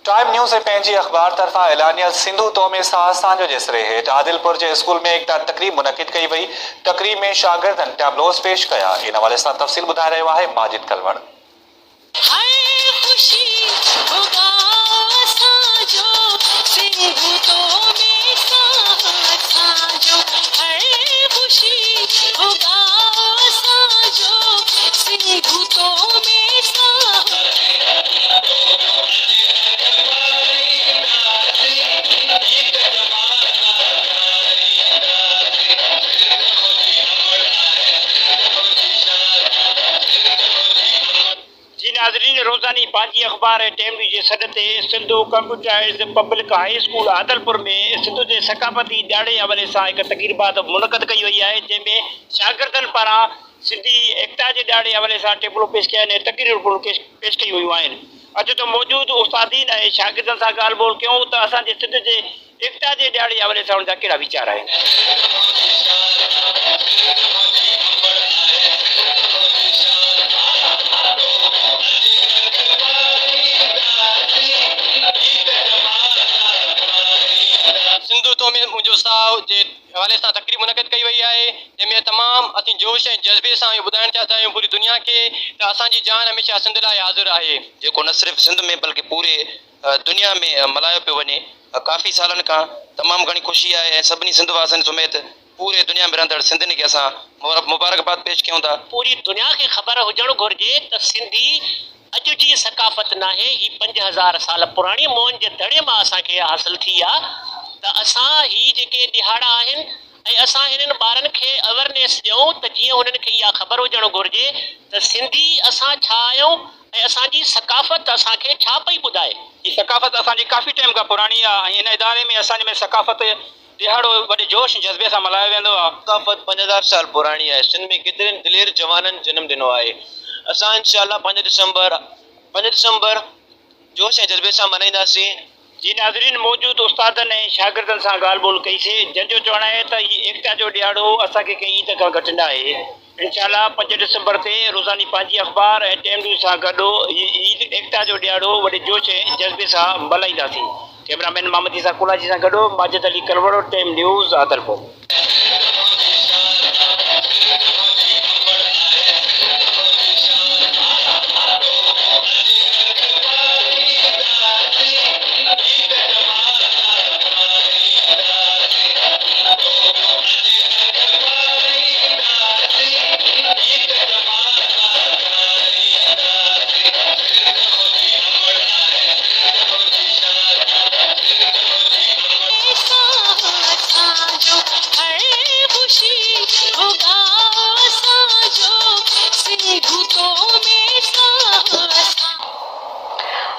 Time news पंहिंजी अख़बार तरफ़ां ऐलानियल सिंधु तौमे साहसान जो जेसरे हेठ आदिलपुर के स्कूल में एक तकरीब मुनक़िद कई वई। तकरीब में शागिर्दनि टैबलोस पेश कया। इन हवाले से तफ़सील ॿुधाए रहियो आहे माजिद कलवड़। नाज़रीन, रोज़ानी पंहिंजी अख़बार टाइम जे सॾ ते Sindhu computerised public high school Adilpur में सिंधु जे सक़ाफ़ती ॾियारे हवाले सां हिकु तक़रीबात मुनक़द कई वई आहे, जंहिंमें शागिर्दनि पारां सिंधी एकता जे ॾियारे हवाले सां टेबलूं पेश कया आहिनि, तक़रीरूं पेश कई वयूं आहिनि। अॼु त मौजूदु उस्तादीन ऐं शागिर्दनि सां ॻाल्हि ॿोल कयूं त असांजे सिंध जे एकता जे ॾियारे हवाले सां उनजा कहिड़ा वीचार आहिनि। सिंधु तौमे मुंहिंजो साहु जे हवाले सां तकरीब मुनक़िद कई वई आहे, जंहिंमें तमामु असीं जोश ऐं जज़्बे सां इहो ॿुधाइणु चाहींदा आहियूं पूरी दुनिया खे त असांजी जान हमेशह सिंध लाइ हाज़िर आहे, जेको न सिर्फ़ु सिंध में बल्कि पूरे दुनिया में मल्हायो पियो वञे। काफ़ी सालनि खां तमामु घणी ख़ुशी आहे ऐं सभिनी सिंध वासियुनि समेत पूरे दुनिया में रहंदड़ सिंधियुनि खे असां मुबारकबाद पेश कयूं था। पूरी दुनिया खे ख़बर हुजणु घुरिजे त सिंधी अॼु जी सक़ाफ़त नाहे, ही 5000 साल पुराणी मोहन जे दड़े मां असांखे हासिल थी आहे। त असां ही जेके दिहाड़ा आहिनि ऐं असां हिननि ॿारनि खे अवेयरनेस ॾियूं त जीअं उन्हनि खे इहा ख़बर हुजणु घुरिजे त सिंधी असां छा आहियूं ऐं असांजी सक़ाफ़त असांखे छा पई ॿुधाए। ही सक़ाफ़त असांजी काफ़ी टाइम खां पुराणी आहे ऐं हिन इदारे में असांजे में सक़ाफ़त दिहाड़ो वॾे जोश जज़्बे सां मल्हायो वेंदो आहे। सक़ाफ़त 5000 साल पुराणी आहे। सिंध में केतिरनि दिलेर जवाननि जन्म ॾिनो आहे। असां इंशाअल्लाह 5 दिसंबर जोश ऐं जज़्बे सां मल्हाईंदासीं। जी नाज़रीन, मौजूदु उस्तादनि ऐं शागिर्दनि सां ॻाल्हि ॿोल कईसीं, जंहिंजो चवणु आहे त हीउ एकता जो ॾियारो असांखे कंहिं ईद खां घटि न आहे। इंशाअल्लाह 5 दिसंबर ते रोज़ानी पंहिंजी अख़बार ऐं टाइम न्यूज़ सां गॾु ईद एकता जो ॾियारो वॾे जोश ऐं जज़्बे सां मल्हाईंदासीं। कैमरामैन मोहम्मद ईसा कुलाजी सां गॾु माजिद अली कलवड़, टाइम न्यूज़ आदिलपुर।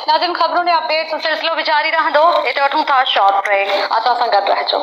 नाज़रीन, ख़बरों ने अपडेट्स सिलसिलो भी जारी रहंदो। इते वठूं था शॉर्ट ब्रेक। असां सां गॾु रहिजो।